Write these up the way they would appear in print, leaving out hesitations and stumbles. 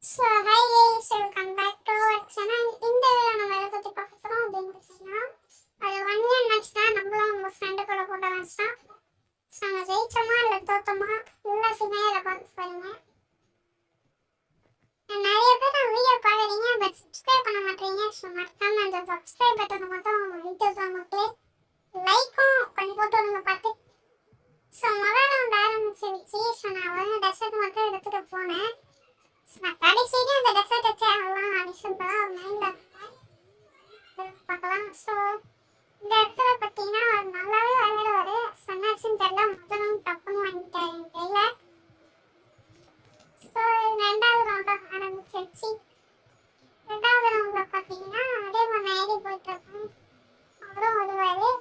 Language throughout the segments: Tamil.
So hi guys, welcome back to our channel. இந்த வீடியோ நம்ம எதை பற்றி பார்க்க போகிறோம் அப்படின்னு பார்த்தீங்கன்னா, அது 1 இயர் மேட்ச் தான். நம்மளும் நம்ம ஃப்ரெண்டு கூட போட்ட மேட்ச் தான். ஸோ நம்ம ஜெயிச்சோமா இல்லை தோத்தோமா எல்லாத்தையுமே அதை பார்க்க போகிறீங்க. நிறைய பேர் நம்ம வீடியோ பார்க்குறீங்க, பட் சப்ஸ்கிரைப் பண்ண மாட்டீங்க. ஸோ மறக்காம அந்த சப்ஸ்கிரைப் பட்டனை மட்டும் வீடியோக்கு மக்களே லைக்கும் கொஞ்சம் போட்டு விடுங்க பார்த்து. ஸோ முதல்ல ரவுண்ட் ஆரம்பிச்சிருச்சு. ஸோ நான் வந்து டெசர்ட் மட்டும் எடுத்துகிட்டு போனேன். நான் கடைசியிலே அந்த டெசர்ட் வச்சேன் அடிஷனலாக மைண்டில் பார்க்கலாம். ஸோ இந்த இடத்துல பார்த்தீங்கன்னா அவர் நல்லாவே விளையாடுவார். சொன்னாச்சுன்னு தெரியல, முதலும் டப்புன்னு வாங்கிட்டார் என் கையில். ஸோ ரெண்டாவது ரவுண்டாக ஆரம்பிச்சிருச்சு. ரெண்டாவது ரவுண்டில் பார்த்தீங்கன்னா அதே மாதிரி ஏறி போயிட்டுருக்கோம். அவரும் வருவார்.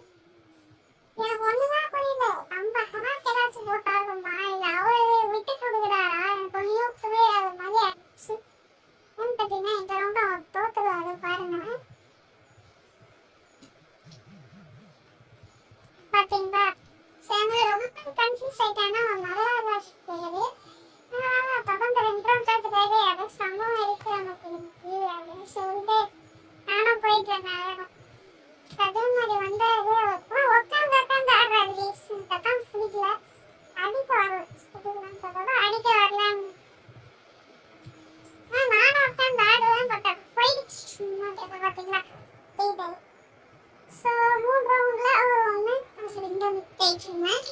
எனக்கு ஒண்ணுதான் புரியல, நம்ம ஹனாக் ஏதாச்சும் போட்டாலுமா இல்ல அவரு விட்டு கொடுக்குறாரா? எனக்கு ஒன்றும் புரியாத மாதிரி ஆயிடுச்சு. ஏன்னு பார்த்தீங்கன்னா இந்த ரவுண்ட் அவர் தோத்துருவாரு பாருங்க. பார்த்தீங்களா, சரி ரொம்ப கன்ஃபியூஸ் ஆயிட்டானா நல்லா பேரு. தொடர்ந்து 2 ரவுண்ட் தோத்துட்டாரு. அதை சம்பவம் இருக்கு நமக்கு அப்படின்னு சொல்லிட்டு நானும் போயிட்டு இருந்தேன். அதே மாதிரி வந்து உட்காந்து ஆடுறாரு. தான் பிடிக்கல, அடிக்க வரல. அடிக்க வரலன்னு நானும் உட்காந்து ஆடுவேன், பட் போயிடுச்சு பார்த்தீங்களா. ஸோ 3 ரவுண்ட்ல ஒன்று ஜெயிச்சிருந்தேன்.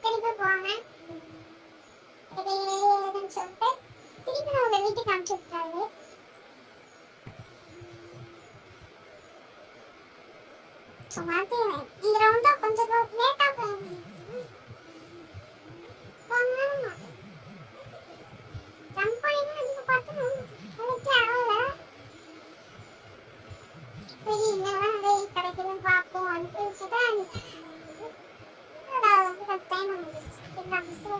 திருப்பி போனேன் சொல்லிட்டு திருப்பி நான் உங்க வீட்டுக்கு அனுப்பிச்சுட்டாரு. ஸோ மாற்றிடுவேன். இந்த ரவுண்டா கொஞ்சம் லேட்டாக போயிருந்தேன். ஜம்ப் பண்ணினா நீங்கள் பார்த்து அதுக்கே ஆகல. சரி என்ன கிடைக்குதுன்னு பார்ப்போம். அதுக்கு தான் டைம் வந்துச்சு.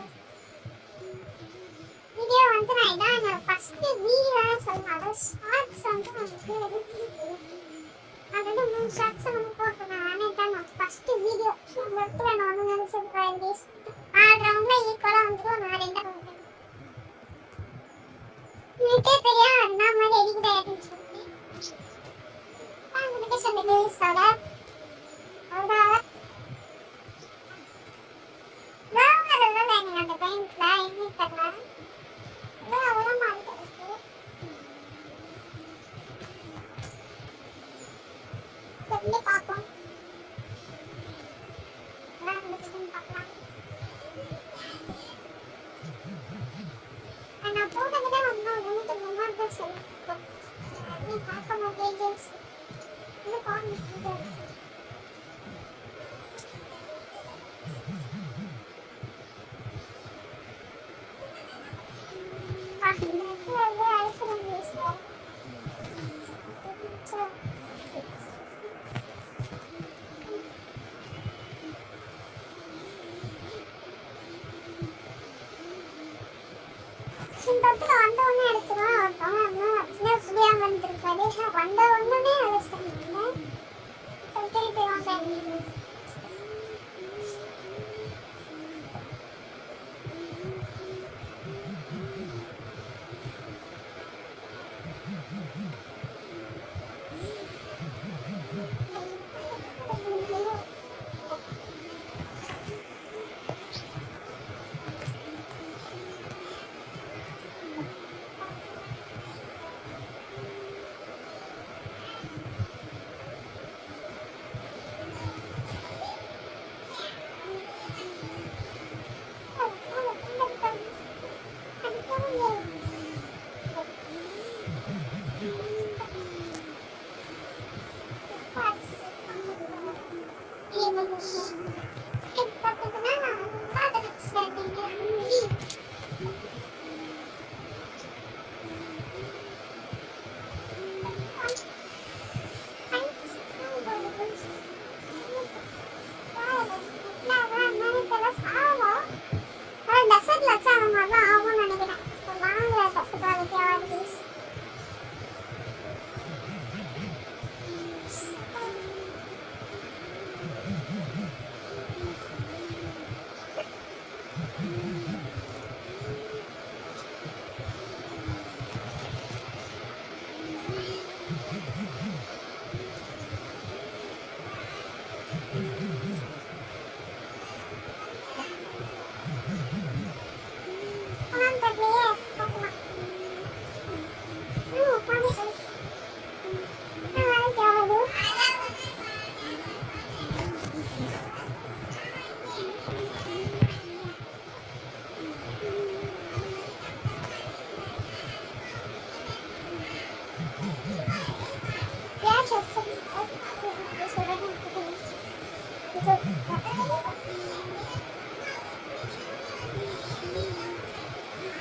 வீடியோ வந்து நான் இதான் என்னோட ஃபர்ஸ்ட் வீடியோ சொல்லலாம். ஷார்ட்ஸ் வந்து அது வந்து 3 ஷார்ட்ஸ் வந்து போட்டுருக்கேன். நானே தான் நான் ஃபர்ஸ்ட் வீடியோ இந்த இடத்துல நான் வந்து நினைச்சிருக்கேன். 6 ரவுண்ட்ல ஈக்குவலாக வந்துடும். நான் 2 ரவுண்ட் எனக்கே தெரியும் என்ன மாதிரி எடிக்கிட்ட அப்படின்னு சொல்லி அவங்ககிட்ட சொன்னது சொல்ல அதனால எனக்கு அந்த டைம்ல இன்னும் தெரியல. அவ்வளோ மாறிட்டு பார்ப்போம். பார்க்கலாம். நான் போட்டதுல வந்து சொல்லி பார்க்க முடியாது. இந்த இடத்துல வந்த ஒண்ணு எடுத்துருவோம். புரியாம வந்துருக்காரு. வந்த ஒண்ணுமே அழைச்சிருந்தீங்க. திருப்பி வாங்க.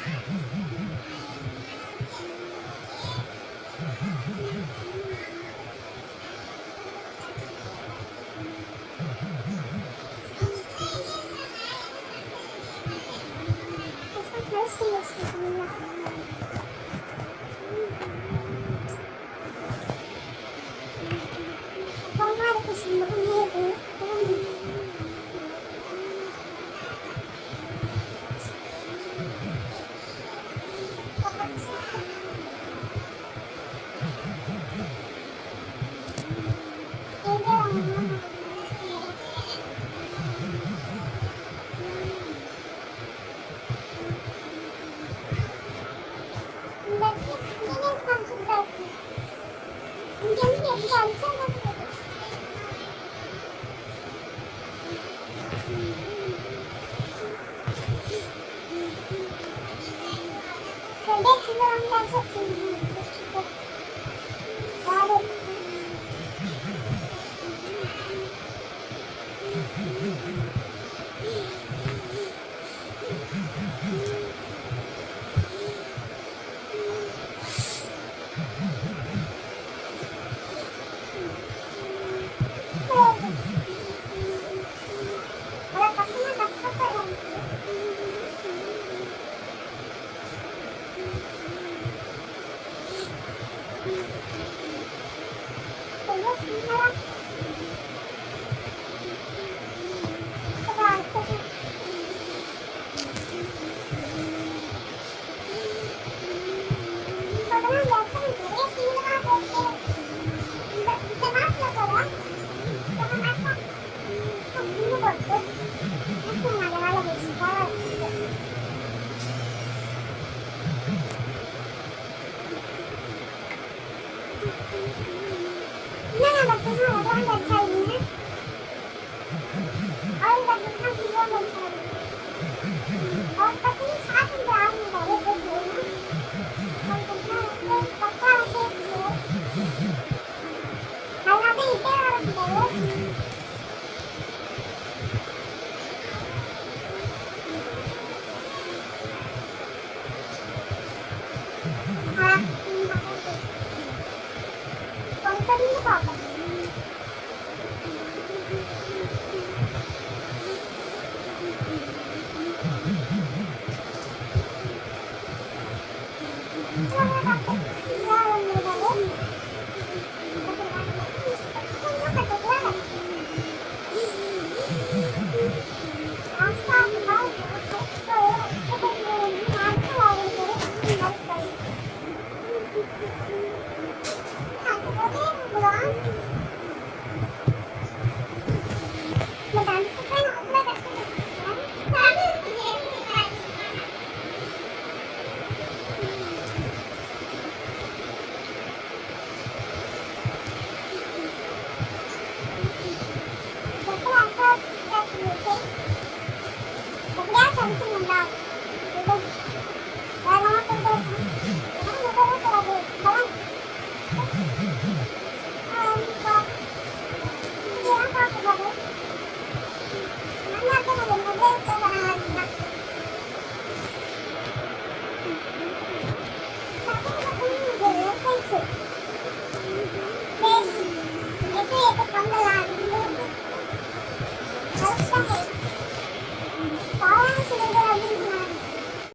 Thank you.